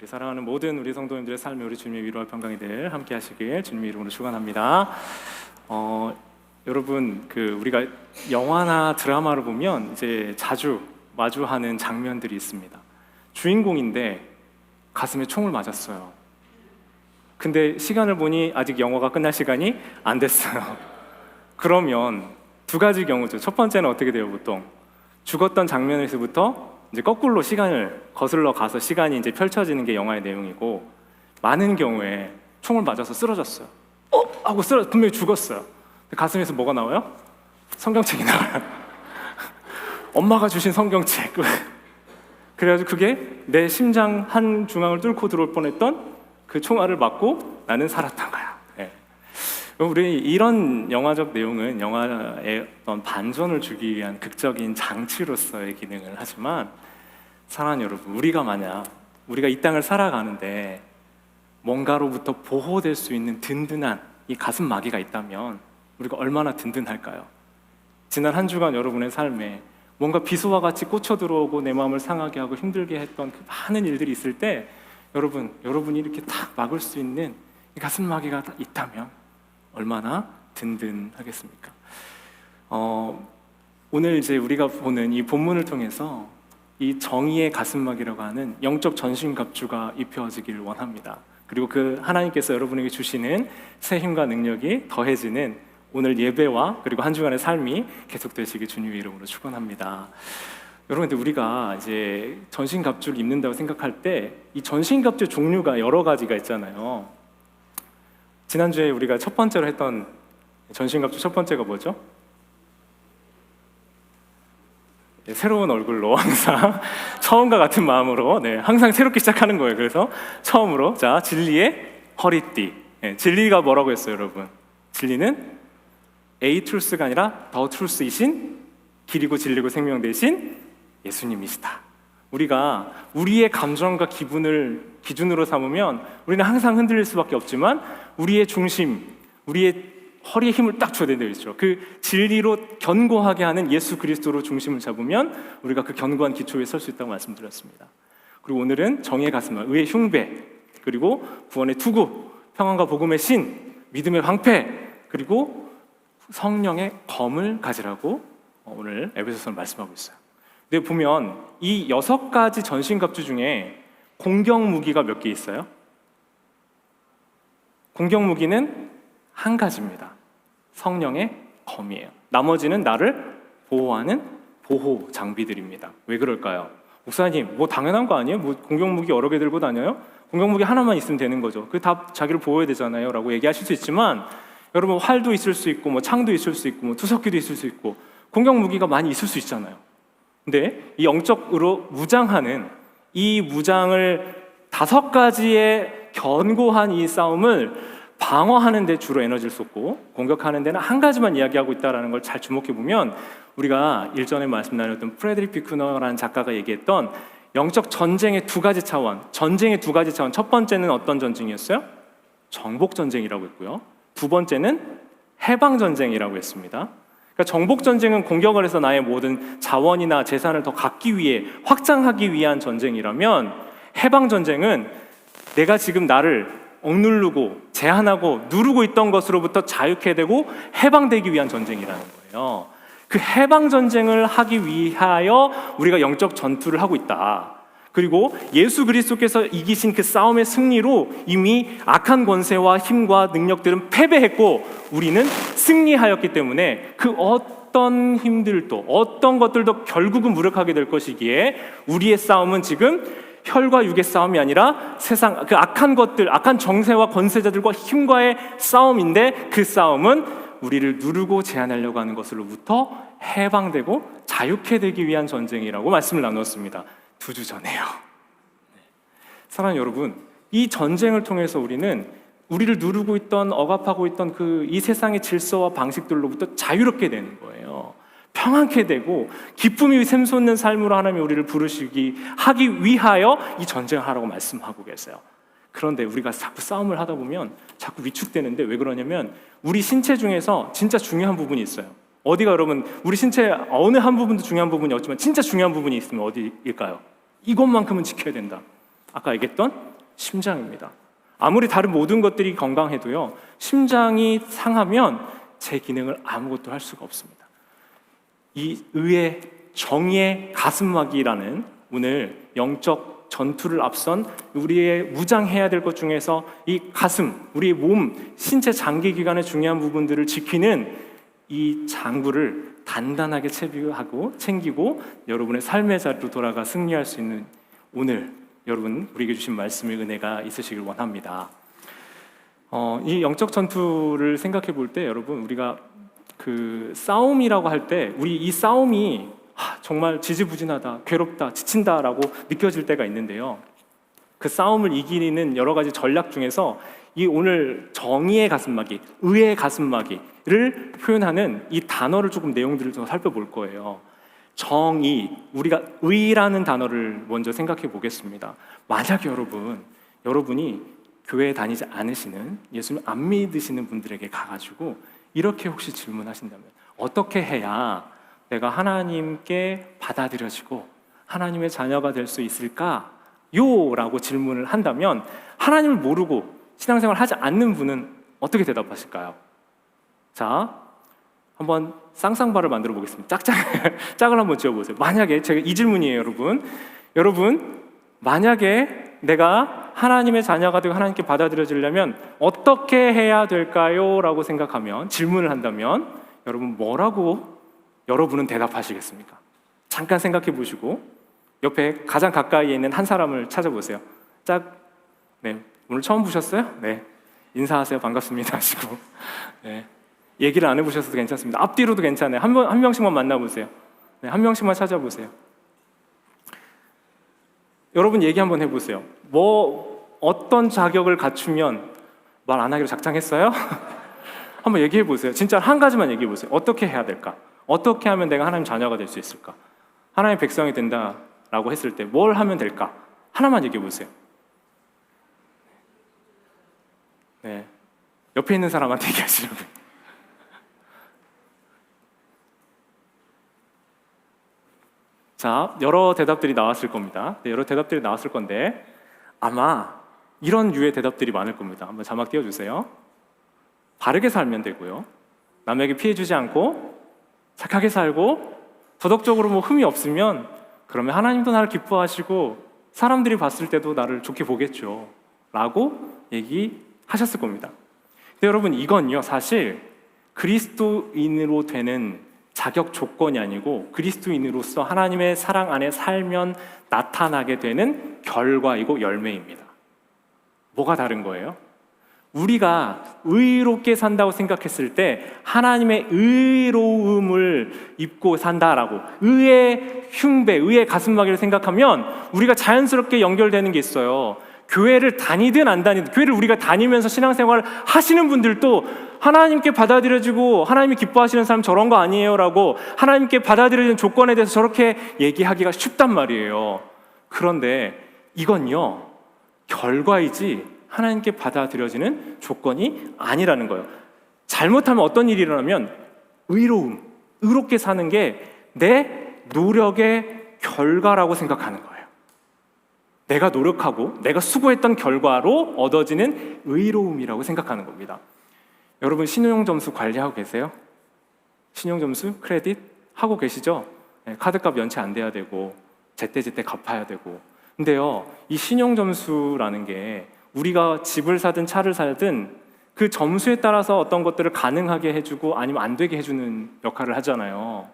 사랑하는 모든 우리 성도님들의 삶에 우리 주님의 위로와 평강이 늘 함께 하시길 주님의 이름으로 축원합니다. 여러분 우리가 영화나 드라마를 보면 이제 자주 마주하는 장면들이 있습니다. 주인공인데 가슴에 총을 맞았어요. 근데 시간을 보니 아직 영화가 끝날 시간이 안 됐어요. 그러면 두 가지 경우죠. 첫 번째는 어떻게 돼요? 보통 죽었던 장면에서부터 이제 거꾸로 시간을 거슬러 가서 시간이 이제 펼쳐지는 게 영화의 내용이고, 많은 경우에 총을 맞아서 쓰러졌어요. 하고 분명히 죽었어요. 가슴에서 뭐가 나와요? 성경책이 나와요. 엄마가 주신 성경책. 그래가지고 그게 내 심장 한 중앙을 뚫고 들어올 뻔했던 그 총알을 맞고 나는 살았던 거야. 우리 이런 영화적 내용은 영화의 어떤 반전을 주기 위한 극적인 장치로서의 기능을 하지만, 사랑하는 여러분, 우리가 이 땅을 살아가는데 뭔가로부터 보호될 수 있는 든든한 이 가슴 마개가 있다면 우리가 얼마나 든든할까요? 지난 한 주간 여러분의 삶에 뭔가 비수와 같이 꽂혀 들어오고 내 마음을 상하게 하고 힘들게 했던 그 많은 일들이 있을 때 여러분이 이렇게 탁 막을 수 있는 이 가슴 마개가 있다면 얼마나 든든하겠습니까? 오늘 이제 우리가 보는 이 본문을 통해서 이 정의의 가슴막이라고 하는 영적 전신갑주가 입혀지기를 원합니다. 그리고 그 하나님께서 여러분에게 주시는 새 힘과 능력이 더해지는 오늘 예배와 그리고 한 주간의 삶이 계속되시길 주님의 이름으로 축원합니다. 여러분들, 우리가 이제 전신갑주를 입는다고 생각할 때 이 전신갑주 종류가 여러 가지가 있잖아요. 지난주에 우리가 첫 번째로 했던 전신갑주 첫 번째가 뭐죠? 새로운 얼굴로 항상 처음과 같은 마음으로 항상 새롭게 시작하는 거예요. 그래서 처음으로 진리의 허리띠. 진리가 뭐라고 했어요, 여러분? 진리는 A 트루스가 아니라 더 트루스이신 길이고 진리고 생명 되신 예수님이시다. 우리가 우리의 감정과 기분을 기준으로 삼으면 우리는 항상 흔들릴 수밖에 없지만, 우리의 중심, 우리의 허리에 힘을 딱 줘야 되는 거죠. 그 진리로 견고하게 하는 예수 그리스도로 중심을 잡으면 우리가 그 견고한 기초에 설 수 있다고 말씀드렸습니다. 그리고 오늘은 정의의 가슴, 의의 흉배, 그리고 구원의 투구, 평안과 복음의 신, 믿음의 방패, 그리고 성령의 검을 가지라고 오늘 에베소서는 말씀하고 있어요. 근데 보면 이 6가지 전신갑주 중에 공격 무기가 몇 개 있어요? 공격 무기는 한 가지입니다. 성령의 검이에요. 나머지는 나를 보호하는 보호 장비들입니다. 왜 그럴까요? 목사님, 뭐 당연한 거 아니에요? 뭐 공격 무기 여러 개 들고 다녀요? 공격 무기 하나만 있으면 되는 거죠. 그 다 자기를 보호해야 되잖아요 라고 얘기하실 수 있지만, 여러분, 활도 있을 수 있고 뭐 창도 있을 수 있고 뭐 투석기도 있을 수 있고 공격 무기가 많이 있을 수 있잖아요. 근데 이 영적으로 무장하는 이 무장을 5가지의 견고한 이 싸움을 방어하는 데 주로 에너지를 쏟고 공격하는 데는 한 가지만 이야기하고 있다는 걸 잘 주목해 보면, 우리가 일전에 말씀 나눴던 프레드릭 비쿠너라는 작가가 얘기했던 영적 전쟁의 2가지 차원, 첫 번째는 어떤 전쟁이었어요? 정복 전쟁이라고 했고요. 두 번째는 해방 전쟁이라고 했습니다. 그러니까 정복 전쟁은 공격을 해서 나의 모든 자원이나 재산을 더 갖기 위해 확장하기 위한 전쟁이라면, 해방 전쟁은 내가 지금 나를 억누르고 제한하고 누르고 있던 것으로부터 자유케 되고 해방되기 위한 전쟁이라는 거예요. 그 해방 전쟁을 하기 위하여 우리가 영적 전투를 하고 있다. 그리고 예수 그리스도께서 이기신 그 싸움의 승리로 이미 악한 권세와 힘과 능력들은 패배했고 우리는 승리하였기 때문에 그 어떤 힘들도 어떤 것들도 결국은 무력하게 될 것이기에, 우리의 싸움은 지금 혈과 육의 싸움이 아니라 세상 그 악한 것들, 악한 정세와 권세자들과 힘과의 싸움인데, 그 싸움은 우리를 누르고 제한하려고 하는 것으로부터 해방되고 자유케 되기 위한 전쟁이라고 말씀을 나눴습니다. 2주 전에요. 사랑하는 여러분, 이 전쟁을 통해서 우리는 우리를 누르고 있던, 억압하고 있던 이 세상의 질서와 방식들로부터 자유롭게 되는 거예요. 평안케 되고 기쁨이 샘솟는 삶으로 하나님이 우리를 하기 위하여 이 전쟁을 하라고 말씀하고 계세요. 그런데 우리가 자꾸 싸움을 하다 보면 자꾸 위축되는데, 왜 그러냐면 우리 신체 중에서 진짜 중요한 부분이 있어요. 어디가, 여러분, 우리 신체 어느 한 부분도 중요한 부분이 없지만 진짜 중요한 부분이 있으면 어디일까요? 이것만큼은 지켜야 된다. 아까 얘기했던 심장입니다. 아무리 다른 모든 것들이 건강해도요, 심장이 상하면 제 기능을 아무것도 할 수가 없습니다. 이 의의 정의의 가슴막이라는 오늘 영적 전투를 앞선 우리의 무장해야 될 것 중에서 이 가슴, 우리의 몸, 신체 장기기관의 중요한 부분들을 지키는 이 장구를 단단하게 채비하고 챙기고 여러분의 삶의 자리로 돌아가 승리할 수 있는 오늘 여러분 우리에게 주신 말씀의 은혜가 있으시길 원합니다. 이 영적 전투를 생각해 볼 때 여러분 우리가 그 싸움이라고 할 때 우리 이 싸움이 정말 지지부진하다, 괴롭다, 지친다라고 느껴질 때가 있는데요. 그 싸움을 이기는 여러 가지 전략 중에서 이 오늘 정의의 가슴막이, 의의 가슴막이를 표현하는 이 단어를 조금 내용들을 좀 살펴볼 거예요. 정의, 우리가 의라는 단어를 먼저 생각해 보겠습니다. 만약 여러분이 교회에 다니지 않으시는, 예수님 안 믿으시는 분들에게 가가지고 이렇게 혹시 질문하신다면 어떻게 해야 내가 하나님께 받아들여지고 하나님의 자녀가 될 수 있을까요? 라고 질문을 한다면 하나님을 모르고 신앙생활 하지 않는 분은 어떻게 대답하실까요? 자, 한번 쌍쌍발을 만들어 보겠습니다. 짝을 한번 지어보세요. 만약에 제가 이 질문이에요, 여러분 만약에 내가 하나님의 자녀가 되고 하나님께 받아들여지려면 어떻게 해야 될까요? 라고 생각하면, 질문을 한다면 여러분 뭐라고 여러분은 대답하시겠습니까? 잠깐 생각해 보시고 옆에 가장 가까이에 있는 한 사람을 찾아보세요. 네, 오늘 처음 보셨어요? 네, 인사하세요. 반갑습니다 하시고, 네, 얘기를 안 해보셔도 괜찮습니다. 앞뒤로도 괜찮아요. 한 명씩만 만나보세요. 네, 한 명씩만 찾아보세요. 여러분 얘기 한번 해보세요. 어떤 자격을 갖추면 말 안 하기로 작정했어요? 한번 얘기해 보세요. 진짜 한 가지만 얘기해 보세요. 어떻게 해야 될까? 어떻게 하면 내가 하나님 자녀가 될 수 있을까? 하나님의 백성이 된다라고 했을 때 뭘 하면 될까? 하나만 얘기해 보세요. 네, 옆에 있는 사람한테 얘기하시려고요. 자, 여러 대답들이 나왔을 겁니다. 네, 여러 대답들이 나왔을 건데 아마 이런 유의 대답들이 많을 겁니다. 한번 자막 띄워주세요. 바르게 살면 되고요, 남에게 피해 주지 않고 착하게 살고 도덕적으로 흠이 없으면 그러면 하나님도 나를 기뻐하시고 사람들이 봤을 때도 나를 좋게 보겠죠 라고 얘기하셨을 겁니다. 근데 여러분 이건요, 사실 그리스도인으로 되는 자격 조건이 아니고 그리스도인으로서 하나님의 사랑 안에 살면 나타나게 되는 결과이고 열매입니다. 뭐가 다른 거예요? 우리가 의롭게 산다고 생각했을 때 하나님의 의로움을 입고 산다라고, 의의 흉배, 의의 가슴막이를 생각하면 우리가 자연스럽게 연결되는 게 있어요. 교회를 다니든 안 다니든, 교회를 우리가 다니면서 신앙생활을 하시는 분들도 하나님께 받아들여지고 하나님이 기뻐하시는 사람 저런 거 아니에요 라고 하나님께 받아들여지는 조건에 대해서 저렇게 얘기하기가 쉽단 말이에요. 그런데 이건요, 결과이지 하나님께 받아들여지는 조건이 아니라는 거예요. 잘못하면 어떤 일이 일어나면 의롭게 사는 게 내 노력의 결과라고 생각하는 거예요. 내가 노력하고 내가 수고했던 결과로 얻어지는 의로움이라고 생각하는 겁니다. 여러분 신용점수 관리하고 계세요? 신용점수, 크레딧 하고 계시죠? 네, 카드값 연체 안 돼야 되고 제때제때 갚아야 되고. 근데요, 이 신용점수라는 게 우리가 집을 사든 차를 사든 그 점수에 따라서 어떤 것들을 가능하게 해주고 아니면 안 되게 해주는 역할을 하잖아요.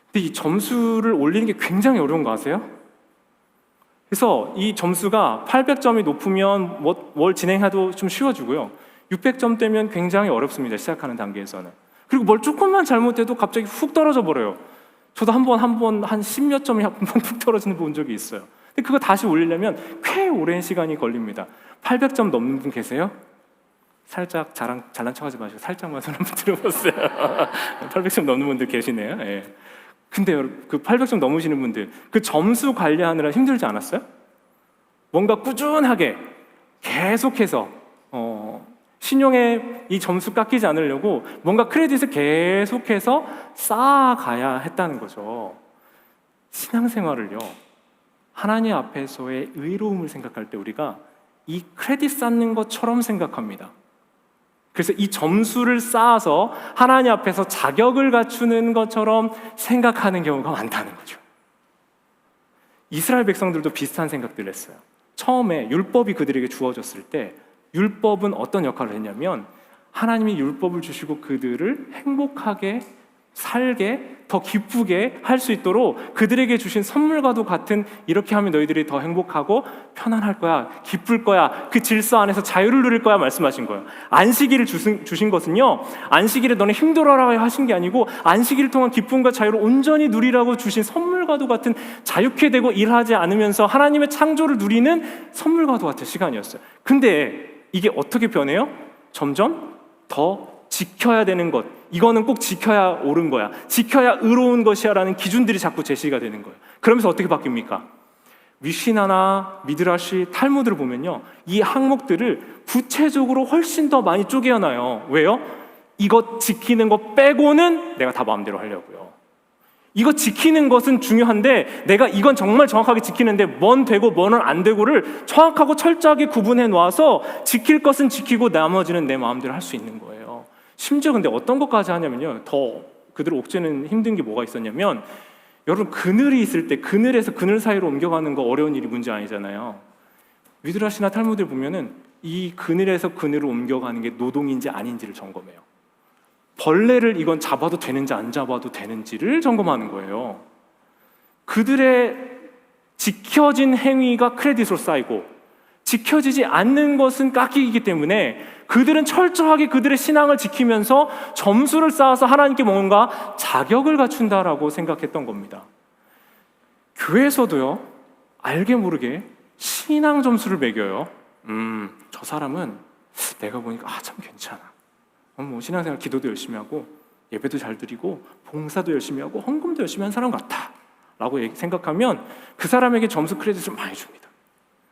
근데 이 점수를 올리는 게 굉장히 어려운 거 아세요? 그래서 이 점수가 800점이 높으면 뭘 진행해도 좀 쉬워지고요, 600점 되면 굉장히 어렵습니다, 시작하는 단계에서는. 그리고 뭘 조금만 잘못해도 갑자기 훅 떨어져 버려요. 저도 한 10몇 점이 한 번 훅 떨어지는 본 적이 있어요. 근데 그거 다시 올리려면 꽤 오랜 시간이 걸립니다. 800점 넘는 분 계세요? 살짝 잘난 척하지 마시고 살짝만 손 한번 들어보세요. 800점 넘는 분들 계시네요. 예. 근데 그 800점 넘으시는 분들, 그 점수 관리하느라 힘들지 않았어요? 뭔가 꾸준하게 계속해서 신용에 이 점수 깎이지 않으려고 뭔가 크레딧을 계속해서 쌓아가야 했다는 거죠. 신앙생활을요, 하나님 앞에서의 의로움을 생각할 때 우리가 이 크레딧 쌓는 것처럼 생각합니다. 그래서 이 점수를 쌓아서 하나님 앞에서 자격을 갖추는 것처럼 생각하는 경우가 많다는 거죠. 이스라엘 백성들도 비슷한 생각들을 했어요. 처음에 율법이 그들에게 주어졌을 때 율법은 어떤 역할을 했냐면 하나님이 율법을 주시고 그들을 행복하게 살게, 더 기쁘게 할 수 있도록 그들에게 주신 선물과도 같은, 이렇게 하면 너희들이 더 행복하고 편안할 거야, 기쁠 거야, 그 질서 안에서 자유를 누릴 거야 말씀하신 거예요. 안식일을 주신 것은요, 안식일에 너네 힘들어라 하신 게 아니고 안식일을 통한 기쁨과 자유를 온전히 누리라고 주신 선물과도 같은, 자유케 되고 일하지 않으면서 하나님의 창조를 누리는 선물과도 같은 시간이었어요. 근데 이게 어떻게 변해요? 점점 더 지켜야 되는 것, 이거는 꼭 지켜야 옳은 거야, 지켜야 의로운 것이야 라는 기준들이 자꾸 제시가 되는 거예요. 그러면서 어떻게 바뀝니까? 미시나나 미드라시, 탈무드를 보면요, 이 항목들을 구체적으로 훨씬 더 많이 쪼개어놔요. 왜요? 이거 지키는 거 빼고는 내가 다 마음대로 하려고요. 이거 지키는 것은 중요한데 내가 이건 정말 정확하게 지키는데 뭔 되고 뭐는 안 되고를 정확하고 철저하게 구분해 놓아서 지킬 것은 지키고 나머지는 내 마음대로 할 수 있는 거예요. 심지어 근데 어떤 것까지 하냐면요, 더 그들을 옥죄는 힘든 게 뭐가 있었냐면, 여러분 그늘이 있을 때 그늘에서 그늘 사이로 옮겨가는 거 어려운 일이 문제 아니잖아요. 미드라시나 탈무드를 보면은 이 그늘에서 그늘을 옮겨가는 게 노동인지 아닌지를 점검해요. 벌레를 이건 잡아도 되는지 안 잡아도 되는지를 점검하는 거예요. 그들의 지켜진 행위가 크레딧으로 쌓이고 지켜지지 않는 것은 깎이기 때문에 그들은 철저하게 그들의 신앙을 지키면서 점수를 쌓아서 하나님께 뭔가 자격을 갖춘다라고 생각했던 겁니다. 교회에서도요, 알게 모르게 신앙 점수를 매겨요. 저 사람은 내가 보니까 참 괜찮아, 뭐 신앙생활 기도도 열심히 하고 예배도 잘 드리고 봉사도 열심히 하고 헌금도 열심히 한 사람 같아 라고 생각하면 그 사람에게 점수 크레딧을 많이 줍니다.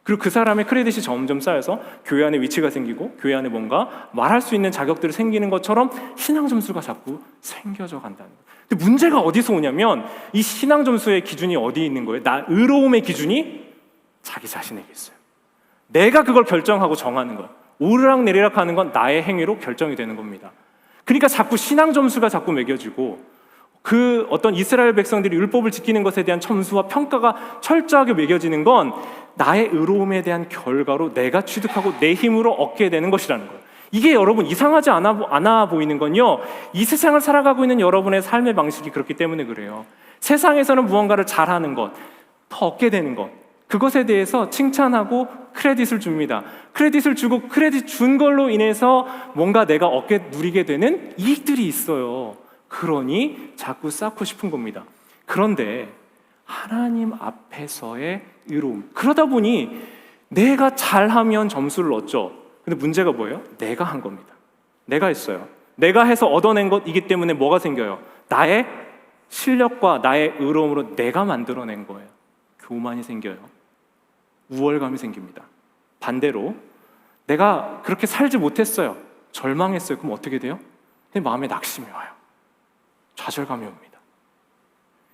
그리고 그 사람의 크레딧이 점점 쌓여서 교회 안에 위치가 생기고 교회 안에 뭔가 말할 수 있는 자격들이 생기는 것처럼 신앙 점수가 자꾸 생겨져 간다는 거예요. 근데 문제가 어디서 오냐면 이 신앙 점수의 기준이 어디에 있는 거예요? 의로움의 기준이 자기 자신에게 있어요. 내가 그걸 결정하고 정하는 거예요. 오르락 내리락 하는 건 나의 행위로 결정이 되는 겁니다. 그러니까 자꾸 신앙 점수가 자꾸 매겨지고 그 어떤 이스라엘 백성들이 율법을 지키는 것에 대한 점수와 평가가 철저하게 매겨지는 건 나의 의로움에 대한 결과로 내가 취득하고 내 힘으로 얻게 되는 것이라는 거예요. 이게 여러분 이상하지 않아 보이는 건요, 이 세상을 살아가고 있는 여러분의 삶의 방식이 그렇기 때문에 그래요. 세상에서는 무언가를 잘하는 것, 더 얻게 되는 것, 그것에 대해서 칭찬하고 크레딧을 줍니다. 크레딧을 주고 크레딧 준 걸로 인해서 뭔가 내가 누리게 되는 이익들이 있어요. 그러니 자꾸 쌓고 싶은 겁니다. 그런데 하나님 앞에서의 의로움, 그러다 보니 내가 잘하면 점수를 얻죠. 근데 문제가 뭐예요? 내가 한 겁니다. 내가 했어요. 내가 해서 얻어낸 것이기 때문에 뭐가 생겨요? 나의 실력과 나의 의로움으로 내가 만들어낸 거예요. 교만이 생겨요. 우월감이 생깁니다. 반대로 내가 그렇게 살지 못했어요. 절망했어요. 그럼 어떻게 돼요? 내 마음에 낙심이 와요. 좌절감이 옵니다.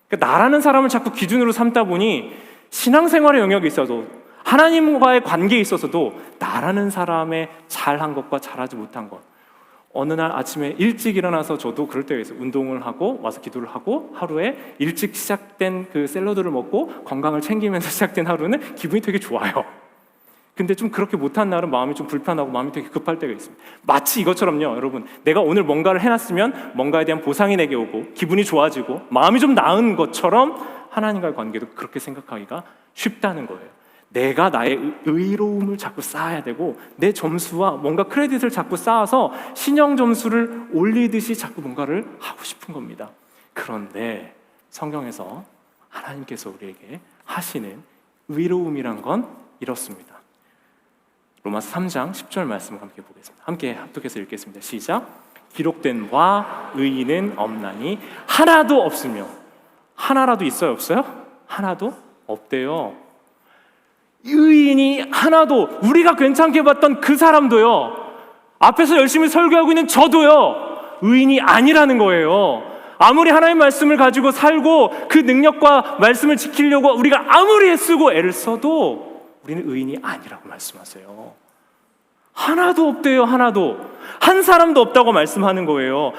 그러니까 나라는 사람을 자꾸 기준으로 삼다 보니 신앙생활의 영역에 있어도 하나님과의 관계에 있어서도 나라는 사람의 잘한 것과 잘하지 못한 것, 어느 날 아침에 일찍 일어나서 저도 그럴 때가 있어요. 운동을 하고 와서 기도를 하고 하루에 일찍 시작된 그 샐러드를 먹고 건강을 챙기면서 시작된 하루는 기분이 되게 좋아요. 근데 좀 그렇게 못한 날은 마음이 좀 불편하고 마음이 되게 급할 때가 있습니다. 마치 이것처럼요, 여러분, 내가 오늘 뭔가를 해놨으면 뭔가에 대한 보상이 내게 오고 기분이 좋아지고 마음이 좀 나은 것처럼 하나님과의 관계도 그렇게 생각하기가 쉽다는 거예요. 내가 나의 의로움을 자꾸 쌓아야 되고 내 점수와 뭔가 크레딧을 자꾸 쌓아서 신형 점수를 올리듯이 자꾸 뭔가를 하고 싶은 겁니다. 그런데 성경에서 하나님께서 우리에게 하시는 의로움이란 건 이렇습니다. 로마서 3장 10절 말씀을 함께 보겠습니다. 함께 합독해서 읽겠습니다. 시작. 기록된 바 의인은 없나니 하나도 없으며. 하나라도 있어요, 없어요? 하나도 없대요. 의인이 하나도, 우리가 괜찮게 봤던 그 사람도요, 앞에서 열심히 설교하고 있는 저도요, 의인이 아니라는 거예요. 아무리 하나님의 말씀을 가지고 살고 그 능력과 말씀을 지키려고 우리가 아무리 애쓰고 애를 써도 우리는 의인이 아니라고 말씀하세요. 하나도 없대요. 하나도. 한 사람도 없다고 말씀하는 거예요.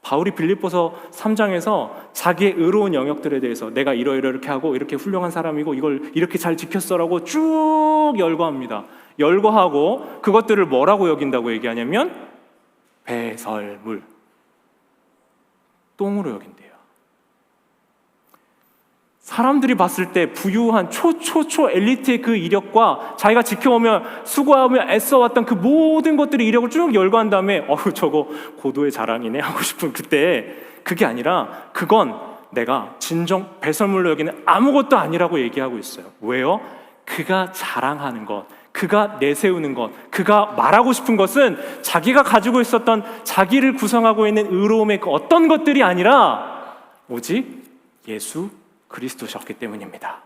바울이 빌립보서 3장에서 자기의 의로운 영역들에 대해서 내가 이렇게 하고 이렇게 훌륭한 사람이고 이걸 이렇게 잘 지켰어라고 쭉 열거합니다. 열거하고 그것들을 뭐라고 여긴다고 얘기하냐면 배설물, 똥으로 여긴대요. 사람들이 봤을 때 부유한 초 엘리트의 그 이력과 자기가 지켜오며 수고하며 애써왔던 그 모든 것들이 이력을 쭉 열거한 다음에 저거 고도의 자랑이네 하고 싶은 그때 그게 아니라 그건 내가 진정 배설물로 여기는 아무것도 아니라고 얘기하고 있어요. 왜요? 그가 자랑하는 것, 그가 내세우는 것, 그가 말하고 싶은 것은 자기가 가지고 있었던 자기를 구성하고 있는 의로움의 그 어떤 것들이 아니라 오직 예수 그리스도셨기 때문입니다.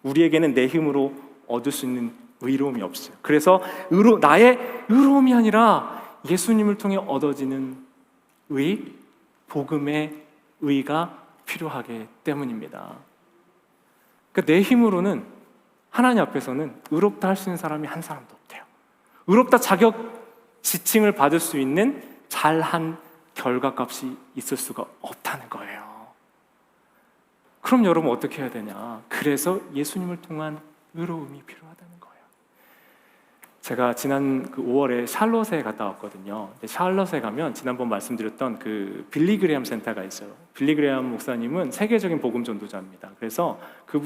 우리에게는 내 힘으로 얻을 수 있는 의로움이 없어요. 그래서 나의 의로움이 아니라 예수님을 통해 얻어지는 의, 복음의 의가 필요하기 때문입니다. 그러니까 내 힘으로는 하나님 앞에서는 의롭다 할 수 있는 사람이 한 사람도 없대요. 의롭다 자격 지칭을 받을 수 있는 잘한 결과값이 있을 수가 없다는 거예요. 그럼 여러분 어떻게 해야 되냐? 그래서 예수님을 통한 의로움이 필요하다는 거예요. 제가 지난 5월에 샬롯에 갔다 왔거든요. 샬롯에 가면 지난번 말씀드렸던 그 빌리 그레함 센터가 있어요. 빌리 그레함 목사님은 세계적인 복음 전도자입니다. 그래서 그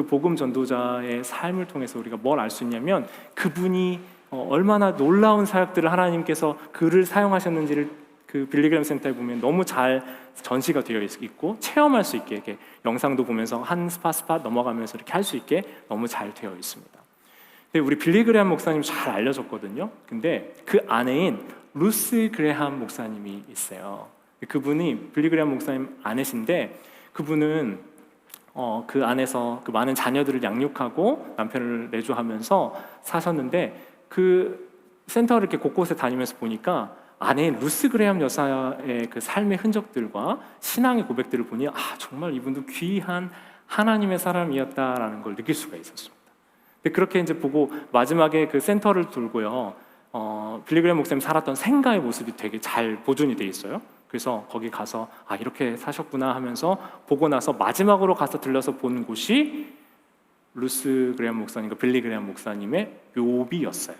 복음 전도자의 삶을 통해서 우리가 뭘 알 수 있냐면 그분이 얼마나 놀라운 사역들을 하나님께서 그를 사용하셨는지를 그 빌리 그레함 센터에 보면 너무 잘 전시가 되어 있고 체험할 수 있게 이렇게 영상도 보면서 한 스팟 넘어가면서 이렇게 할 수 있게 너무 잘 되어 있습니다. 근데 우리 빌리 그레함 목사님 잘 알려졌거든요. 근데 그 아내인 루스 그레함 목사님이 있어요. 그분이 빌리 그레함 목사님 아내신데 그분은 그 안에서 그 많은 자녀들을 양육하고 남편을 내조하면서 사셨는데 그 센터를 이렇게 곳곳에 다니면서 보니까 아내인 루스 그레함 여사의 그 삶의 흔적들과 신앙의 고백들을 보니 정말 이분도 귀한 하나님의 사람이었다라는 걸 느낄 수가 있었습니다. 근데 그렇게 이제 보고 마지막에 그 센터를 돌고요, 빌리 그레함 목사님 살았던 생가의 모습이 되게 잘 보존이 돼 있어요. 그래서 거기 가서 이렇게 사셨구나 하면서 보고 나서 마지막으로 가서 들려서 본 곳이 루스 그레함 목사님과 빌리 그레함 목사님의 묘비였어요.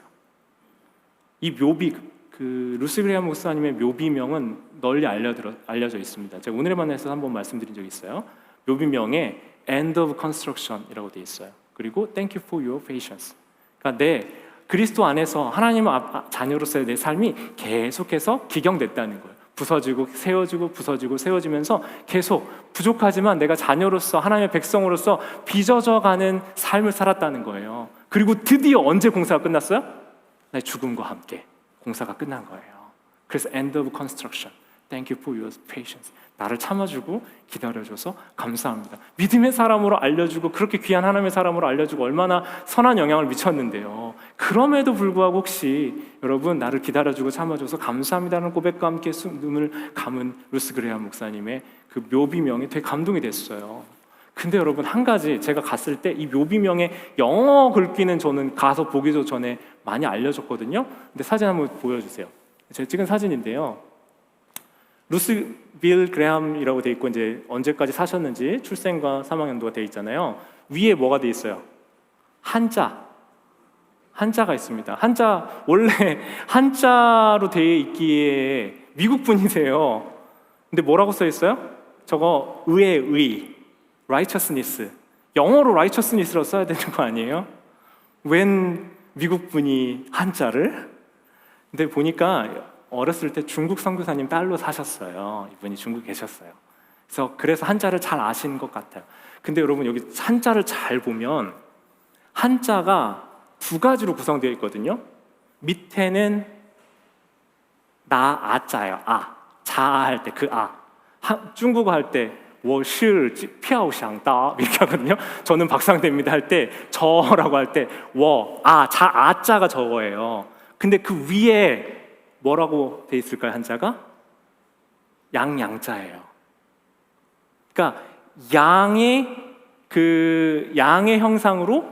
이 묘비, 그 루스 그레함 목사님의 묘비명은 널리 알려져 있습니다. 제가 오늘의 만남에서 한번 말씀드린 적이 있어요. 묘비명에 End of Construction이라고 돼 있어요. 그리고 Thank you for your patience. 그러니까 내 그리스도 안에서 하나님 자녀로서의 내 삶이 계속해서 기경됐다는 거예요. 부서지고 세워지고 부서지고 세워지면서 계속 부족하지만 내가 자녀로서 하나님의 백성으로서 빚어져가는 삶을 살았다는 거예요. 그리고 드디어 언제 공사가 끝났어요? 나의 죽음과 함께 공사가 끝난 거예요. 그래서 end of construction. Thank you for your patience. 나를 참아주고 기다려줘서 감사합니다. 믿음의 사람으로 알려주고 그렇게 귀한 하나님의 사람으로 알려주고 얼마나 선한 영향을 미쳤는데요. 그럼에도 불구하고 혹시 여러분 나를 기다려주고 참아줘서 감사합니다라는 고백과 함께 눈을 감은 루스 그레함 목사님의 그 묘비명이 되게 감동이 됐어요. 근데 여러분 한 가지 제가 갔을 때 이 묘비명의 영어 글귀는 저는 가서 보기도 전에 많이 알려줬거든요. 근데 사진 한번 보여주세요. 제가 찍은 사진인데요. 루스 빌 그레함이라고 돼 있고 이제 언제까지 사셨는지 출생과 사망 연도가 돼 있잖아요. 위에 뭐가 돼 있어요? 한자가 있습니다. 원래 한자로 되어 있기에 미국 분이세요. 근데 뭐라고 써 있어요? 저거 의, righteousness. 영어로 righteousness라고 써야 되는 거 아니에요? 웬 미국 분이 한자를? 근데 보니까 어렸을 때 중국 선교사님 딸로 사셨어요. 이분이 중국에 계셨어요. 그래서 한자를 잘 아시는 것 같아요. 근데 여러분 여기 한자를 잘 보면 한자가 두 가지로 구성되어 있거든요. 밑에는 나 아자예요. 자할 때 그 중국어 할 때 我是票想到 이렇게 하거든요. 저는 박상대입니다 할 때 저라고 할 때 아자가 저거예요. 근데 그 위에 뭐라고 돼 있을까요? 한자가 양자예요. 그러니까 양의 형상으로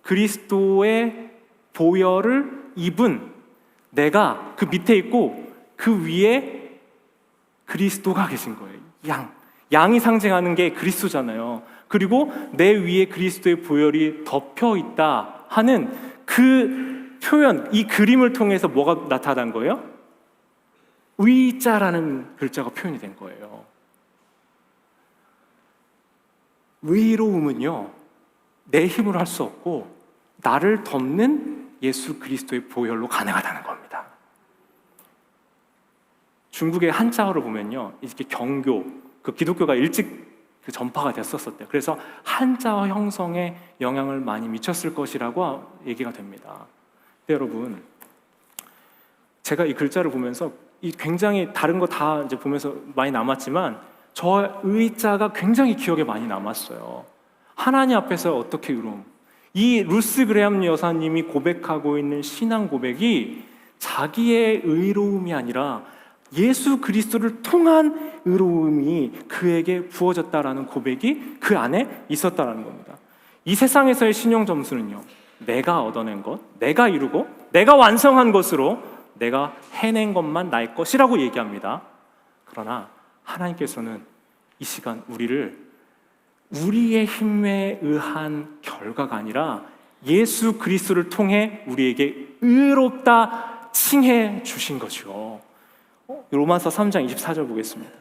그리스도의 보혈을 입은 내가 그 밑에 있고 그 위에 그리스도가 계신 거예요. 양이 상징하는 게 그리스도잖아요. 그리고 내 위에 그리스도의 보혈이 덮여 있다 하는 그 표현, 이 그림을 통해서 뭐가 나타난 거예요? 의자라는 글자가 표현이 된 거예요. 의로움은요, 내 힘으로 할 수 없고 나를 덮는 예수 그리스도의 보혈로 가능하다는 겁니다. 중국의 한자어를 보면요, 이렇게 경교, 그 기독교가 일찍 그 전파가 됐었대요. 그래서 한자어 형성에 영향을 많이 미쳤을 것이라고 얘기가 됩니다. 근데 여러분, 제가 이 글자를 보면서 이 굉장히 다른 거 다 이제 보면서 많이 남았지만 저 의자가 굉장히 기억에 많이 남았어요. 하나님 앞에서 어떻게 의로움. 이 루스 그레함 여사님이 고백하고 있는 신앙 고백이 자기의 의로움이 아니라 예수 그리스도를 통한 의로움이 그에게 부어졌다라는 고백이 그 안에 있었다라는 겁니다. 이 세상에서의 신용 점수는요, 내가 얻어낸 것, 내가 이루고 내가 완성한 것으로 내가 해낸 것만 나의 것이라고 얘기합니다. 그러나 하나님께서는 이 시간 우리의 힘에 의한 결과가 아니라 예수 그리스도를 통해 우리에게 의롭다 칭해 주신 거죠. 로마서 3장 24절 보겠습니다.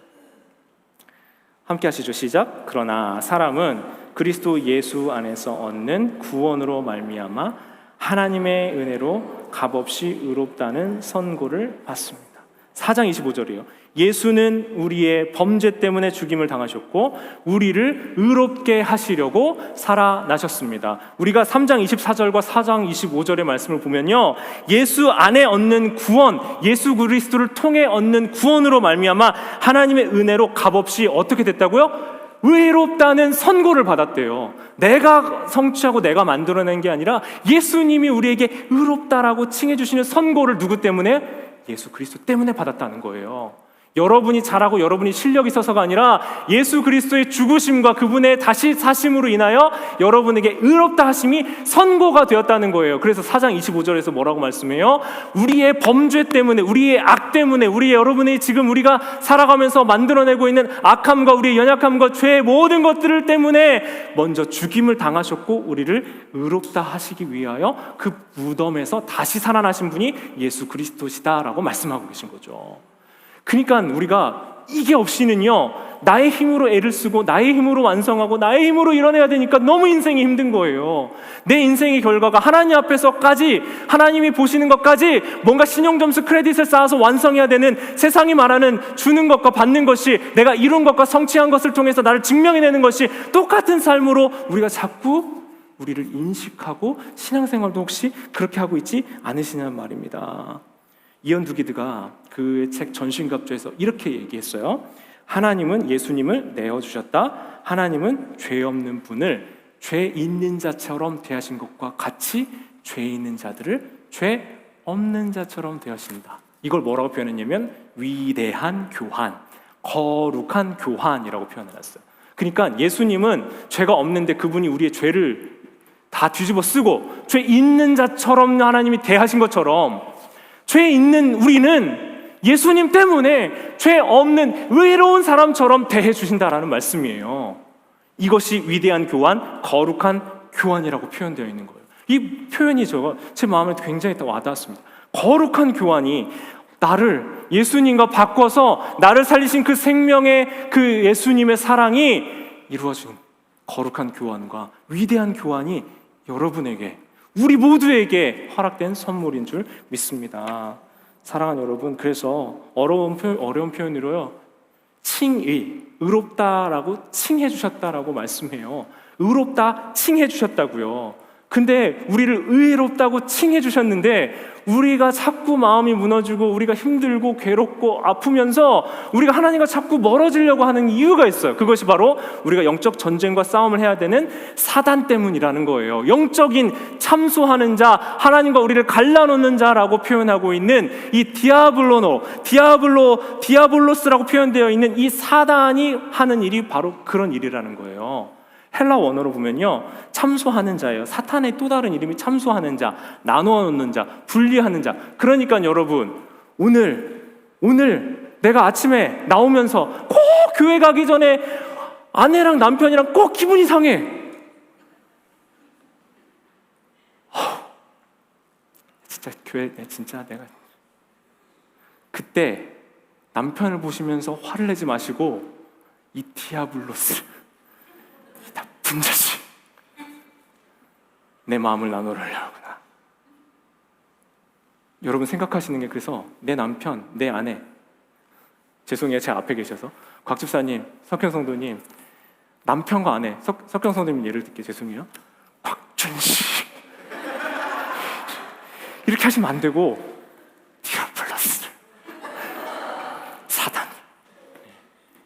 함께 하시죠. 시작. 그러나 사람은 그리스도 예수 안에서 얻는 구원으로 말미암아 하나님의 은혜로 값없이 의롭다는 선고를 받습니다. 4장 25절이에요. 예수는 우리의 범죄 때문에 죽임을 당하셨고 우리를 의롭게 하시려고 살아나셨습니다. 우리가 3장 24절과 4장 25절의 말씀을 보면요, 예수 안에 얻는 구원, 예수 그리스도를 통해 얻는 구원으로 말미암아 하나님의 은혜로 값없이 어떻게 됐다고요? 의롭다는 선고를 받았대요. 내가 성취하고 내가 만들어낸 게 아니라 예수님이 우리에게 의롭다라고 칭해 주시는 선고를 누구 때문에? 예수 그리스도 때문에 받았다는 거예요. 여러분이 잘하고 여러분이 실력이 있어서가 아니라 예수 그리스도의 죽으심과 그분의 다시 사심으로 인하여 여러분에게 의롭다 하심이 선고가 되었다는 거예요. 그래서 4장 25절에서 뭐라고 말씀해요? 우리의 범죄 때문에, 우리의 악 때문에, 여러분이 지금 우리가 살아가면서 만들어내고 있는 악함과 우리의 연약함과 죄의 모든 것들을 때문에 먼저 죽임을 당하셨고 우리를 의롭다 하시기 위하여 그 무덤에서 다시 살아나신 분이 예수 그리스도시다라고 말씀하고 계신 거죠. 그러니까 우리가 이게 없이는요, 나의 힘으로 애를 쓰고 나의 힘으로 완성하고 나의 힘으로 이뤄내야 되니까 너무 인생이 힘든 거예요. 내 인생의 결과가 하나님 앞에서까지, 하나님이 보시는 것까지 뭔가 신용점수 크레딧을 쌓아서 완성해야 되는, 세상이 말하는 주는 것과 받는 것이, 내가 이룬 것과 성취한 것을 통해서 나를 증명해내는 것이 똑같은 삶으로 우리가 자꾸 우리를 인식하고 신앙생활도 혹시 그렇게 하고 있지 않으시냐는 말입니다. 이언 두기드가 그 책 전신갑주에서 이렇게 얘기했어요. 하나님은 예수님을 내어주셨다. 하나님은 죄 없는 분을 죄 있는 자처럼 대하신 것과 같이 죄 있는 자들을 죄 없는 자처럼 대하신다. 이걸 뭐라고 표현했냐면 위대한 교환, 거룩한 교환이라고 표현해놨어요. 그러니까 예수님은 죄가 없는데 그분이 우리의 죄를 다 뒤집어 쓰고 죄 있는 자처럼 하나님이 대하신 것처럼 죄 있는 우리는 예수님 때문에 죄 없는 의로운 사람처럼 대해 주신다라는 말씀이에요. 이것이 위대한 교환, 거룩한 교환이라고 표현되어 있는 거예요. 이 표현이 제 마음에 굉장히 와닿았습니다. 거룩한 교환이 나를 예수님과 바꿔서 나를 살리신 그 생명의 그 예수님의 사랑이 이루어진 거룩한 교환과 위대한 교환이 여러분에게, 우리 모두에게 허락된 선물인 줄 믿습니다. 사랑하는 여러분, 그래서 어려운 표현으로요, 칭의, 의롭다라고 칭해 주셨다라고 말씀해요. 의롭다 칭해 주셨다고요. 근데 우리를 의롭다고 칭해 주셨는데 우리가 자꾸 마음이 무너지고 우리가 힘들고 괴롭고 아프면서 우리가 하나님과 자꾸 멀어지려고 하는 이유가 있어요. 그것이 바로 우리가 영적 전쟁과 싸움을 해야 되는 사단 때문이라는 거예요. 영적인 참소하는 자, 하나님과 우리를 갈라놓는 자라고 표현하고 있는 이 디아블로스라고 표현되어 있는 이 사단이 하는 일이 바로 그런 일이라는 거예요. 헬라 원어로 보면요, 참소하는 자예요. 사탄의 또 다른 이름이 참소하는 자, 나누어 놓는 자, 분리하는 자. 그러니까 여러분, 오늘 내가 아침에 나오면서 꼭 교회 가기 전에 아내랑 남편이랑 꼭 기분이 상해. 진짜 교회, 진짜 내가 그때 남편을 보시면서 화를 내지 마시고 이 디아블로스, 이 나쁜 자식, 내 마음을 나누려고 하구나. 여러분 생각하시는 게, 그래서 내 남편, 내 아내, 죄송해요, 제 앞에 계셔서 곽 집사님, 석경 성도님, 남편과 아내, 석경 성도님 예를 들게 죄송해요, 곽준씨 이렇게 하시면 안 되고 디아블로스, 사단.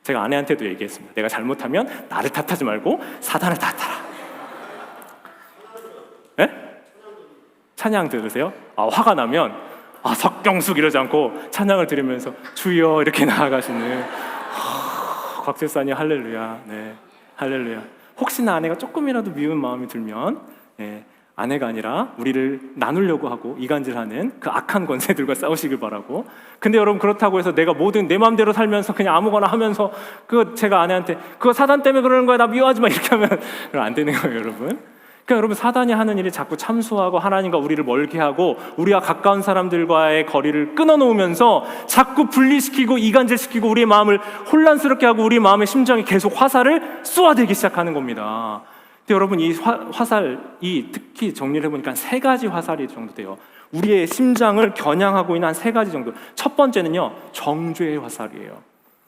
제가 아내한테도 얘기했습니다. 내가 잘못하면 나를 탓하지 말고 사단을 탓하라. 네? 찬양 들으세요? 화가 나면 석경숙 이러지 않고 찬양을 들으면서 주여 이렇게 나아가시는 곽재사님, 할렐루야. 네, 할렐루야. 혹시나 아내가 조금이라도 미운 마음이 들면, 네, 아내가 아니라 우리를 나누려고 하고 이간질하는 그 악한 권세들과 싸우시길 바라고. 근데 여러분, 그렇다고 해서 내가 뭐든 내 마음대로 살면서 그냥 아무거나 하면서, 제가 아내한테 그거 사단 때문에 그러는 거야, 나 미워하지 마, 이렇게 하면 안 되는 거예요, 여러분. 그러니까 여러분, 사단이 하는 일이 자꾸 참소하고 하나님과 우리를 멀게 하고 우리와 가까운 사람들과의 거리를 끊어놓으면서 자꾸 분리시키고 이간질시키고 우리의 마음을 혼란스럽게 하고 우리 마음의 심정이 계속 화살을 쏘아대기 시작하는 겁니다. 근데 여러분, 이 화살이 특히 정리를 해보니까 3가지 화살이 정도 돼요. 우리의 심장을 겨냥하고 있는 한 3가지 정도. 첫 번째는요, 정죄의 화살이에요.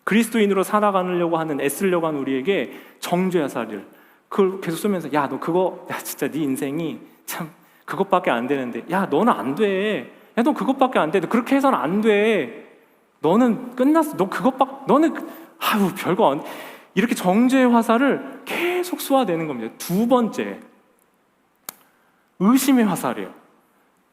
그리스도인으로 살아가려고 하는, 애쓰려고 하는 우리에게 정죄의 화살을 그걸 계속 쏘면서, 야, 너 그거, 야, 진짜 네 인생이 참 그것밖에 안 되는데, 야, 너는 안 돼. 야, 너 그것밖에 안 돼. 너 그렇게 해서는 안 돼. 너는 끝났어. 너는 별거 안. 이렇게 정죄의 화살을 계속 쏘아대는 겁니다. 2번째, 의심의 화살이에요.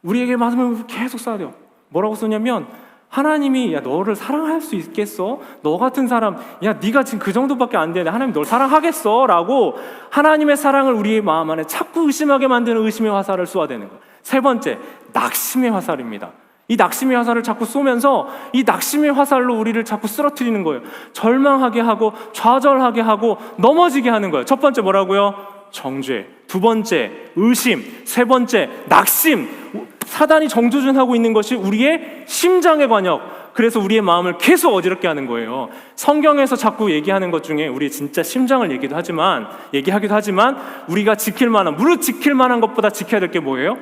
우리에게 맞으면 계속 쏘아대요. 뭐라고 쏘냐면, 하나님이, 야, 너를 사랑할 수 있겠어? 너 같은 사람, 야, 네가 지금 그 정도밖에 안 되는데 하나님 널 사랑하겠어? 라고 하나님의 사랑을 우리의 마음 안에 자꾸 의심하게 만드는 의심의 화살을 쏘아대는 거예요. 3번째, 낙심의 화살입니다. 이 낙심의 화살을 자꾸 쏘면서 이 낙심의 화살로 우리를 자꾸 쓰러뜨리는 거예요. 절망하게 하고 좌절하게 하고 넘어지게 하는 거예요. 첫 번째 뭐라고요? 정죄. 2번째, 의심. 3번째, 낙심. 사단이 정조준하고 있는 것이 우리의 심장의 관역, 그래서 우리의 마음을 계속 어지럽게 하는 거예요. 성경에서 자꾸 얘기하는 것 중에 우리 진짜 심장을 얘기하기도 하지만 우리가 지킬 만한, 무릇 지킬 만한 것보다 지켜야 될 게 뭐예요?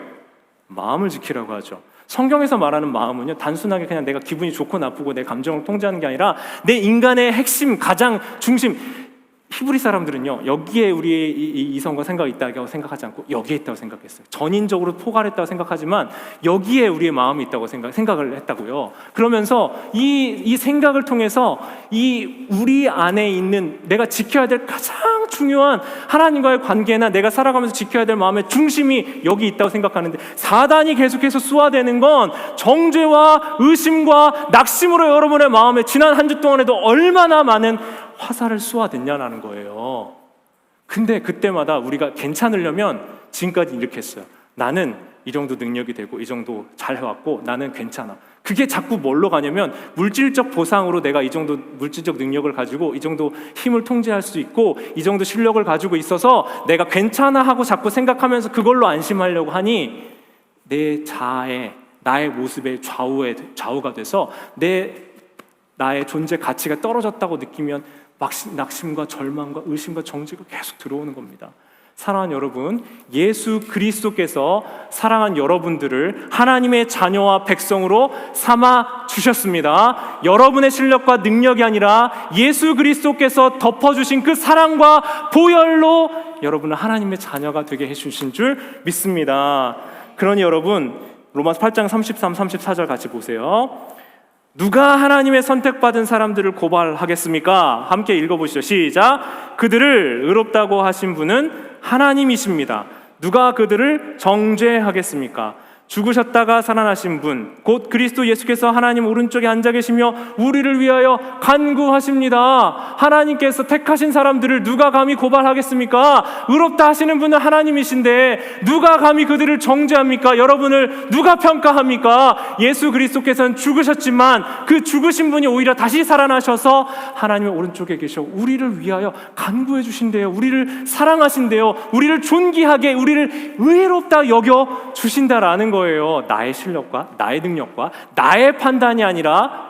마음을 지키라고 하죠. 성경에서 말하는 마음은요, 단순하게 그냥 내가 기분이 좋고 나쁘고 내 감정을 통제하는 게 아니라 내 인간의 핵심, 가장 중심. 히브리 사람들은요, 여기에 우리의 이성과 생각이 있다고 생각하지 않고 여기에 있다고 생각했어요. 전인적으로 포괄했다고 생각하지만 여기에 우리의 마음이 있다고 생각을 했다고요. 그러면서 이 생각을 통해서 이 우리 안에 있는 내가 지켜야 될 가장 중요한 하나님과의 관계나 내가 살아가면서 지켜야 될 마음의 중심이 여기 있다고 생각하는데, 사단이 계속해서 쏘아대는 건 정죄와 의심과 낙심으로 여러분의 마음에 지난 한 주 동안에도 얼마나 많은 화살을 쏘아댔냐라는 거예요. 근데 그때마다 우리가 괜찮으려면 지금까지 이렇게 했어요. 나는 이 정도 능력이 되고 이 정도 잘 해왔고 나는 괜찮아. 그게 자꾸 뭘로 가냐면 물질적 보상으로 내가 이 정도 물질적 능력을 가지고 이 정도 힘을 통제할 수 있고 이 정도 실력을 가지고 있어서 내가 괜찮아 하고 자꾸 생각하면서 그걸로 안심하려고 하니 내 자아에, 나의 모습에 좌우가 돼서 나의 존재 가치가 떨어졌다고 느끼면 낙심과 절망과 의심과 정죄가 계속 들어오는 겁니다. 사랑하는 여러분, 예수 그리스도께서 사랑한 여러분들을 하나님의 자녀와 백성으로 삼아 주셨습니다. 여러분의 실력과 능력이 아니라 예수 그리스도께서 덮어주신 그 사랑과 보혈로 여러분은 하나님의 자녀가 되게 해주신 줄 믿습니다. 그러니 여러분, 로마서 8장 33, 34절 같이 보세요. 누가 하나님의 선택받은 사람들을 고발하겠습니까? 함께 읽어보시죠. 시작. 그들을 의롭다고 하신 분은 하나님이십니다. 누가 그들을 정죄하겠습니까? 죽으셨다가 살아나신 분, 곧 그리스도 예수께서 하나님 오른쪽에 앉아 계시며 우리를 위하여 간구하십니다. 하나님께서 택하신 사람들을 누가 감히 고발하겠습니까? 의롭다 하시는 분은 하나님이신데 누가 감히 그들을 정죄합니까? 여러분을 누가 평가합니까? 예수 그리스도께서는 죽으셨지만 그 죽으신 분이 오히려 다시 살아나셔서 하나님의 오른쪽에 계셔 우리를 위하여 간구해 주신대요. 우리를 사랑하신대요. 우리를 존귀하게, 우리를 의롭다 여겨 주신다라는 거예요. 나의 실력과 나의 능력과 나의 판단이 아니라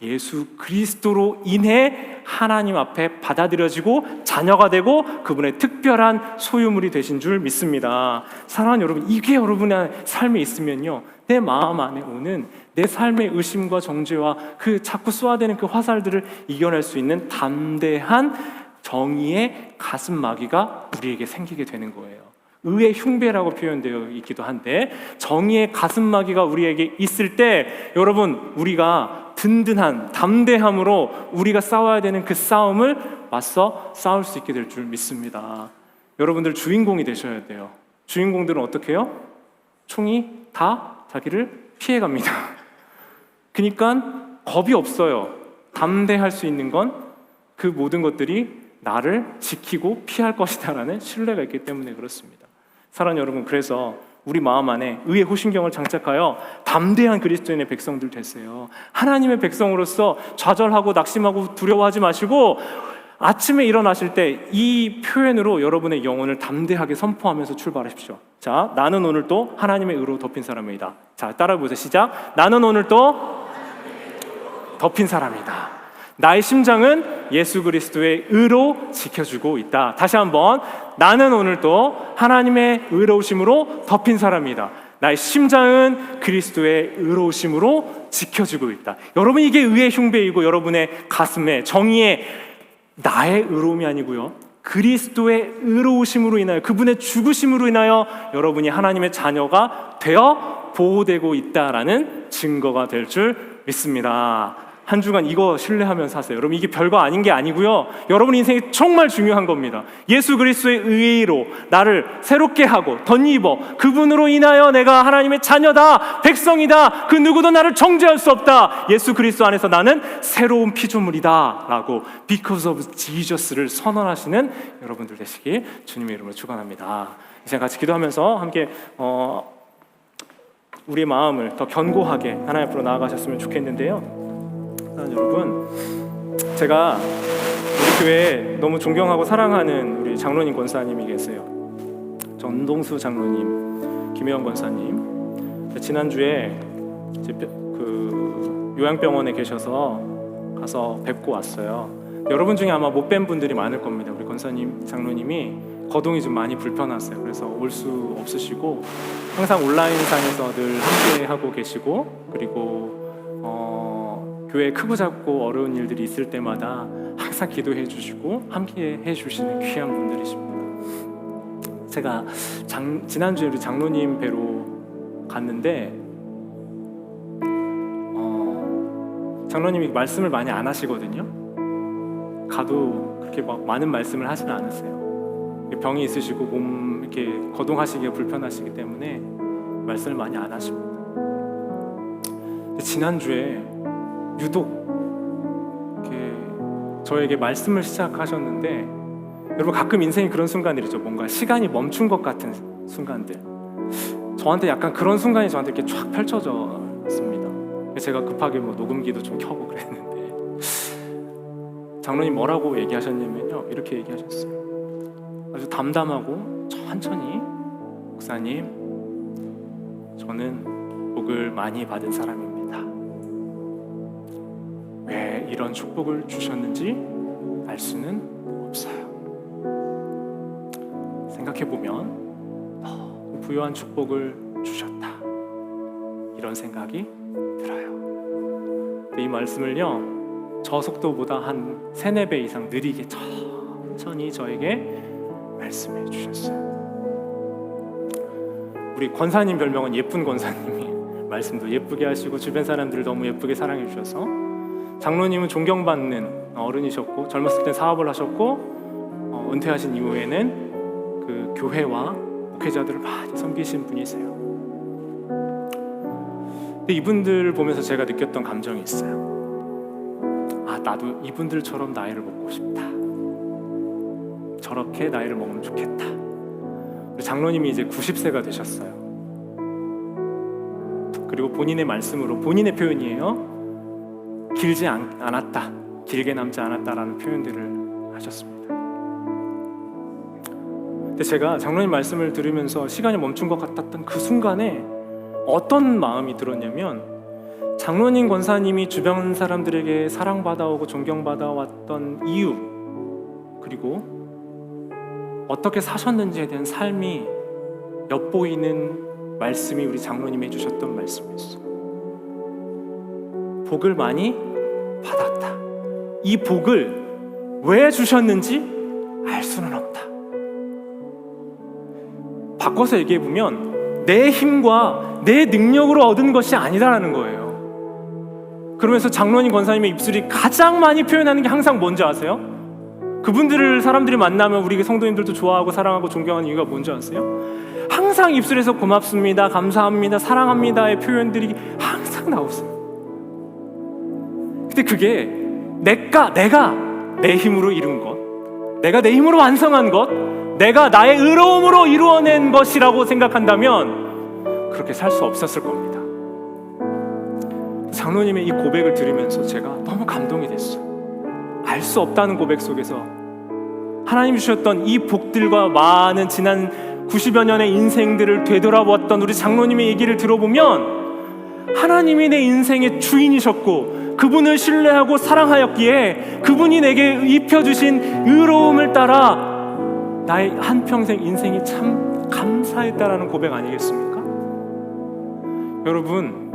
예수 그리스도로 인해 하나님 앞에 받아들여지고 자녀가 되고 그분의 특별한 소유물이 되신 줄 믿습니다. 사랑하는 여러분, 이게 여러분의 삶에 있으면요, 내 마음 안에 오는 내 삶의 의심과 정죄와 그 자꾸 쏘아대는 그 화살들을 이겨낼 수 있는 담대한 정의의 가슴막이가 우리에게 생기게 되는 거예요. 의의 흉배라고 표현되어 있기도 한데, 정의의 가슴막이가 우리에게 있을 때 여러분, 우리가 든든한 담대함으로 우리가 싸워야 되는 그 싸움을 맞서 싸울 수 있게 될 줄 믿습니다. 여러분들 주인공이 되셔야 돼요. 주인공들은 어떻게 해요? 총이 다 자기를 피해갑니다. 그러니까 겁이 없어요. 담대할 수 있는 건 그 모든 것들이 나를 지키고 피할 것이다라는 신뢰가 있기 때문에 그렇습니다. 사랑하는 여러분, 그래서 우리 마음 안에 의의 호신경을 장착하여 담대한 그리스도인의 백성들 되세요. 하나님의 백성으로서 좌절하고 낙심하고 두려워하지 마시고 아침에 일어나실 때 이 표현으로 여러분의 영혼을 담대하게 선포하면서 출발하십시오. 자, 나는 오늘 또 하나님의 의로 덮인 사람이다. 자, 따라해보세요. 시작. 나는 오늘 또 덮인 사람이다. 나의 심장은 예수 그리스도의 의로 지켜주고 있다. 다시 한번, 나는 오늘도 하나님의 의로우심으로 덮인 사람이다. 나의 심장은 그리스도의 의로우심으로 지켜주고 있다. 여러분, 이게 의의 흉배이고 여러분의 가슴에 정의의 나의 의로움이 아니고요, 그리스도의 의로우심으로 인하여, 그분의 죽으심으로 인하여 여러분이 하나님의 자녀가 되어 보호되고 있다라는 증거가 될 줄 믿습니다. 한 주간 이거 신뢰하면서 사세요. 여러분, 이게 별거 아닌 게 아니고요, 여러분 인생이 정말 중요한 겁니다. 예수 그리스도의 의로 나를 새롭게 하고 덧입어 그분으로 인하여 내가 하나님의 자녀다, 백성이다, 그 누구도 나를 정죄할 수 없다, 예수 그리스도 안에서 나는 새로운 피조물이다 라고 Because of Jesus를 선언하시는 여러분들 되시길 주님의 이름으로 축원합니다. 이제 같이 기도하면서 함께 우리의 마음을 더 견고하게 하나님 앞으로 나아가셨으면 좋겠는데요, 여러분, 제가 우리 교회에 너무 존경하고 사랑하는 우리 장로님 권사님이 계세요. 전동수 장로님, 김혜영 권사님. 지난주에 이제 그 요양병원에 계셔서 가서 뵙고 왔어요. 여러분 중에 아마 못 뵌 분들이 많을 겁니다. 우리 권사님, 장로님이 거동이 좀 많이 불편하세요. 그래서 올 수 없으시고 항상 온라인상에서 늘 함께 하고 계시고, 그리고 교회 크고 작고 어려운 일들이 있을 때마다 항상 기도해 주시고 함께 해 주시는 귀한 분들이십니다. 제가 지난주에 우리 장로님 뵈러 갔는데 장로님이 말씀을 많이 안 하시거든요. 가도 그렇게 막 많은 말씀을 하지는 않으세요. 병이 있으시고 몸 이렇게 거동하시기가 불편하시기 때문에 말씀을 많이 안 하십니다. 근데 지난주에 유독 이렇게 저에게 말씀을 시작하셨는데, 여러분 가끔 인생이 그런 순간들이죠. 뭔가 시간이 멈춘 것 같은 순간들. 저한테 약간 그런 순간이 저한테 이렇게 쫙 펼쳐졌습니다. 제가 급하게 뭐 녹음기도 좀 켜고 그랬는데 장로님 뭐라고 얘기하셨냐면요, 이렇게 얘기하셨어요. 아주 담담하고 천천히, 목사님, 저는 복을 많이 받은 사람입니다. 왜 이런 축복을 주셨는지 알 수는 없어요. 생각해보면 너무 부유한 축복을 주셨다, 이런 생각이 들어요. 이 말씀을요, 저 속도보다 한 3-4배 이상 느리게 천천히 저에게 말씀해 주셨어요. 우리 권사님 별명은 예쁜 권사님이 말씀도 예쁘게 하시고 주변 사람들을 너무 예쁘게 사랑해 주셔서, 장로님은 존경받는 어른이셨고 젊었을 때 사업을 하셨고 은퇴하신 이후에는 그 교회와 목회자들을 많이 섬기신 분이세요. 근데 이분들 보면서 제가 느꼈던 감정이 있어요. 아, 나도 이분들처럼 나이를 먹고 싶다. 저렇게 나이를 먹으면 좋겠다. 우리 장로님이 이제 90세가 되셨어요. 그리고 본인의 말씀으로, 본인의 표현이에요, 길지 않았다, 길게 남지 않았다라는 표현들을 하셨습니다. 근데 제가 장로님 말씀을 들으면서 시간이 멈춘 것 같았던 그 순간에 어떤 마음이 들었냐면, 장로님 권사님이 주변 사람들에게 사랑받아오고 존경받아왔던 이유, 그리고 어떻게 사셨는지에 대한 삶이 엿보이는 말씀이 우리 장로님이 해주셨던 말씀이었어요. 복을 많이 받았다. 이 복을 왜 주셨는지 알 수는 없다. 바꿔서 얘기해보면 내 힘과 내 능력으로 얻은 것이 아니다라는 거예요. 그러면서 장로님 권사님의 입술이 가장 많이 표현하는 게 항상 뭔지 아세요? 그분들을 사람들이 만나면 우리 성도님들도 좋아하고 사랑하고 존경하는 이유가 뭔지 아세요? 항상 입술에서 고맙습니다, 감사합니다, 사랑합니다의 표현들이 항상 나오세요. 근데 그게 내가 내 힘으로 이룬 것, 내가 내 힘으로 완성한 것, 내가 나의 의로움으로 이루어낸 것이라고 생각한다면 그렇게 살 수 없었을 겁니다. 장로님의 이 고백을 들으면서 제가 너무 감동이 됐어요. 알 수 없다는 고백 속에서 하나님이 주셨던 이 복들과 많은 지난 90여 년의 인생들을 되돌아보았던 우리 장로님의 얘기를 들어보면 하나님이 내 인생의 주인이셨고 그분을 신뢰하고 사랑하였기에 그분이 내게 입혀주신 의로움을 따라 나의 한평생 인생이 참 감사했다라는 고백 아니겠습니까? 여러분,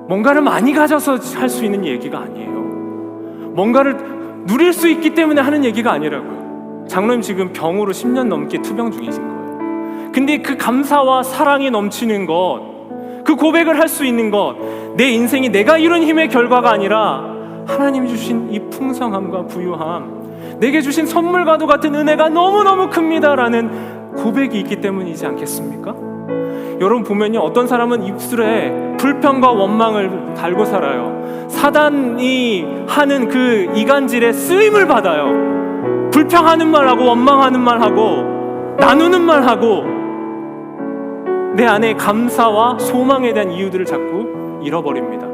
뭔가를 많이 가져서 할 수 있는 얘기가 아니에요. 뭔가를 누릴 수 있기 때문에 하는 얘기가 아니라고요. 장로님 지금 병으로 10년 넘게 투병 중이신 거예요. 근데 그 감사와 사랑이 넘치는 것, 그 고백을 할 수 있는 것, 내 인생이 내가 이룬 힘의 결과가 아니라 하나님이 주신 이 풍성함과 부유함, 내게 주신 선물과도 같은 은혜가 너무너무 큽니다라는 고백이 있기 때문이지 않겠습니까? 여러분 보면요, 어떤 사람은 입술에 불평과 원망을 달고 살아요. 사단이 하는 그 이간질에 쓰임을 받아요. 불평하는 말하고 원망하는 말하고 나누는 말하고 내 안에 감사와 소망에 대한 이유들을 자꾸 잃어버립니다.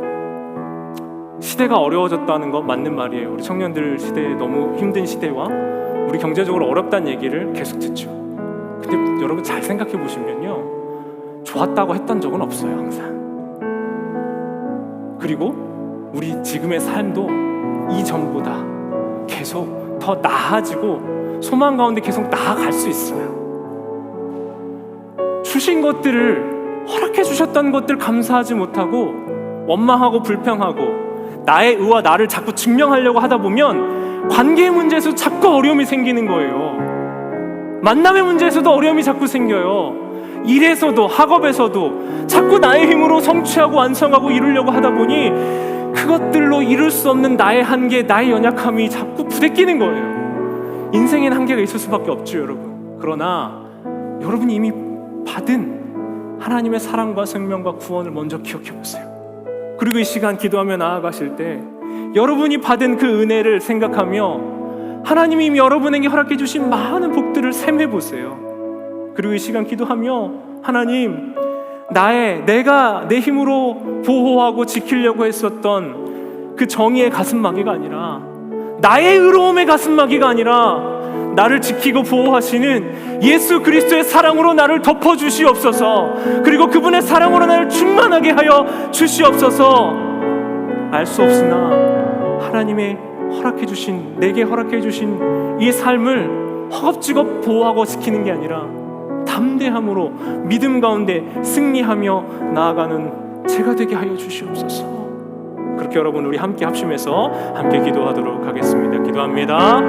시대가 어려워졌다는 거 맞는 말이에요. 우리 청년들 시대에 너무 힘든 시대와 우리 경제적으로 어렵다는 얘기를 계속 듣죠. 근데 여러분 잘 생각해 보시면요, 좋았다고 했던 적은 없어요, 항상. 그리고 우리 지금의 삶도 이전보다 계속 더 나아지고 소망 가운데 계속 나아갈 수 있어요. 주신 것들을, 허락해 주셨던 것들 감사하지 못하고 원망하고 불평하고 나의 의와 나를 자꾸 증명하려고 하다 보면 관계의 문제에서 자꾸 어려움이 생기는 거예요. 만남의 문제에서도 어려움이 자꾸 생겨요. 일에서도 학업에서도 자꾸 나의 힘으로 성취하고 완성하고 이루려고 하다 보니 그것들로 이룰 수 없는 나의 한계, 나의 연약함이 자꾸 부대끼는 거예요. 인생엔 한계가 있을 수밖에 없죠, 여러분. 그러나 여러분이 이미 받은 하나님의 사랑과 생명과 구원을 먼저 기억해 보세요. 그리고 이 시간 기도하며 나아가실 때 여러분이 받은 그 은혜를 생각하며 하나님이 이미 여러분에게 허락해 주신 많은 복들을 샘해 보세요. 그리고 이 시간 기도하며 하나님, 내가 내 힘으로 보호하고 지키려고 했었던 그 정의의 가슴막이가 아니라, 나의 의로움의 가슴막이가 아니라 나를 지키고 보호하시는 예수 그리스도의 사랑으로 나를 덮어주시옵소서. 그리고 그분의 사랑으로 나를 충만하게 하여 주시옵소서. 알 수 없으나 하나님의 내게 허락해 주신 이 삶을 허겁지겁 보호하고 지키는 게 아니라 담대함으로 믿음 가운데 승리하며 나아가는 제가 되게 하여 주시옵소서. 그렇게 여러분 우리 함께 합심해서 함께 기도하도록 하겠습니다. 기도합니다.